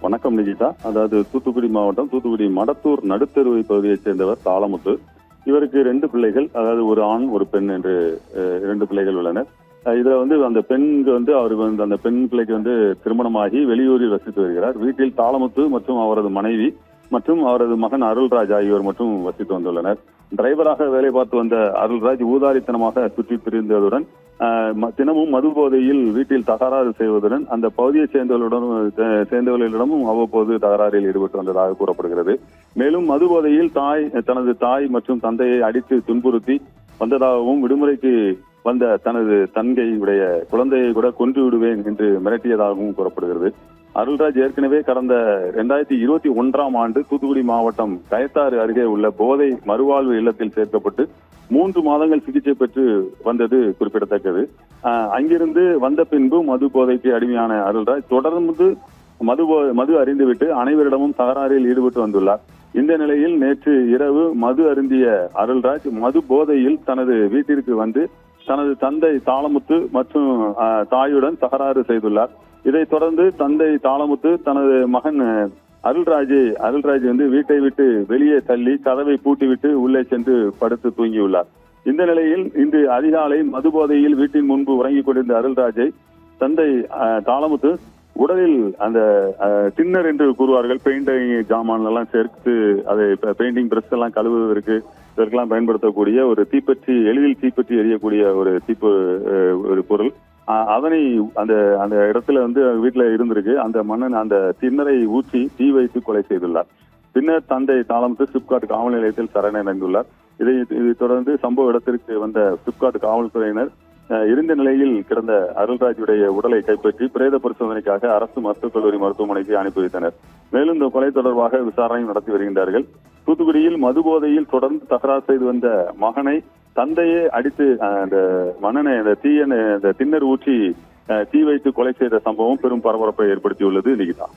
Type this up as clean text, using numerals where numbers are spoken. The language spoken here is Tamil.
வணக்கம் நிகிதா. அதாவது தூத்துக்குடி மாவட்டம் தூத்துக்குடி மடத்தூர் நடுத்தெருவை பகுதியைச் சேர்ந்தவர் தாளமுத்து. இவருக்கு 2 பிள்ளைகள், அதாவது ஒரு ஆண் ஒரு பெண் என்று 2 பிள்ளைகள் உள்ளனர். இதுல அந்த பெண்ணுக்கு அவருக்கு அந்த பெண் பிள்ளைக்கு திருமணமாகி வெளியூரில் வசித்து வருகிறார். வீட்டில் தாளமுத்து மற்றும் அவரது மனைவி மற்றும் அவரது மகன் அருள்ராஜ் ஆகியோர் மட்டும் வசித்து வந்துள்ளனர். டிரைவராக வேலை பார்த்து வந்த அருள்ராஜ் ஊதாரித்தனமாக சுற்றி திரிந்ததுடன் தினமும் மது போதையில் வீட்டில் தகராறு செய்வதுடன் அந்த பகுதியை சேர்ந்தவர்களிடமும் அவ்வப்போது தகராறில் ஈடுபட்டு வந்ததாக கூறப்படுகிறது. மேலும் மது போதையில் தனது தாய் மற்றும் தந்தையை அடித்து துன்புறுத்தி வந்ததாகவும், விடுமுறைக்கு வந்த தனது தங்கையுடைய குழந்தையை கூட கொன்று விடுவேன் என்று மிரட்டியதாகவும் கூறப்படுகிறது. அருள்ராஜ் ஏற்கனவே கடந்த 2021ஆம் ஆண்டு தூத்துக்குடி மாவட்டம் கயத்தாறு அருகே உள்ள போதை மறுவாழ்வு இல்லத்தில் சேர்க்கப்பட்டு 3 மாதங்கள் சிகிச்சை பெற்று வந்தது குறிப்பிடத்தக்கது. அங்கிருந்து வந்த பின்பு மது போதைக்கு அடிமையான அருள்ராஜ் தொடர்ந்து மது அருந்திவிட்டு அனைவரிடமும் தகராறில் ஈடுபட்டு வந்துள்ளார். இந்த நிலையில் நேற்று இரவு மது அருந்திய அருள்ராஜ் மது போதையில் தனது வீட்டிற்கு வந்து தனது தந்தை தாளமுத்து மற்றும் தாயுடன் தகராறு செய்துள்ளார். இதைத் தொடர்ந்து தந்தை தாளமுத்து தனது மகன் அருள்ராஜ் வீட்டை விட்டு வெளியே தள்ளி கதவை பூட்டிவிட்டு உள்ளே சென்று படுத்து தூங்கியுள்ளார். இந்த நிலையில் இன்று அதிகாலை மது போதையில் வீட்டின் முன்பு உறங்கிக் கொண்டிருந்த அருள்ராஜை தந்தை தாளமுத்து உடலில் அந்த டின்னர் என்று கூறுவார்கள், பெயிண்டிங் ஜாமான் எல்லாம் சேர்த்து அதை பெயிண்டிங் பிரஷ் எல்லாம் கழுவுவதற்கு இதற்கெல்லாம் பயன்படுத்தக்கூடிய எளிதில் தீப்பற்றி எரியக்கூடிய ஒரு பொருள், அதனை அந்த இடத்துல வீட்டுல இருந்திருக்கு. அந்த டின்னரை ஊற்றி தீ வைத்து கொலை செய்துள்ளார். பின்னர் தந்தை தாளமுத்து சிப்காட் காவல் நிலையத்தில் சரணடைந்துள்ளார். இதை தொடர்ந்து சம்பவ இடத்திற்கு வந்த சிப்காட் காவல்துறையினர் இருந்த நிலையில் கிடந்த அருள்ராஜுடைய உடலை கைப்பற்றி பிரேத பரிசோதனைக்காக அரசு மருத்துவக் கல்லூரி மருத்துவமனைக்கு அனுப்பி வைத்தனர். மேலும் இந்த கொலை தொடர்பாக விசாரணை நடத்தி வருகின்றார்கள். தூத்துக்குடியில் மது போதையில் தொடர்ந்து தகராறு செய்து வந்த மகனை தந்தையே அடித்து டின்னர் ஊற்றி தீ வைத்து கொலை செய்த சம்பவம் பெரும் பரபரப்பை ஏற்படுத்தியுள்ளது. நிகிதா.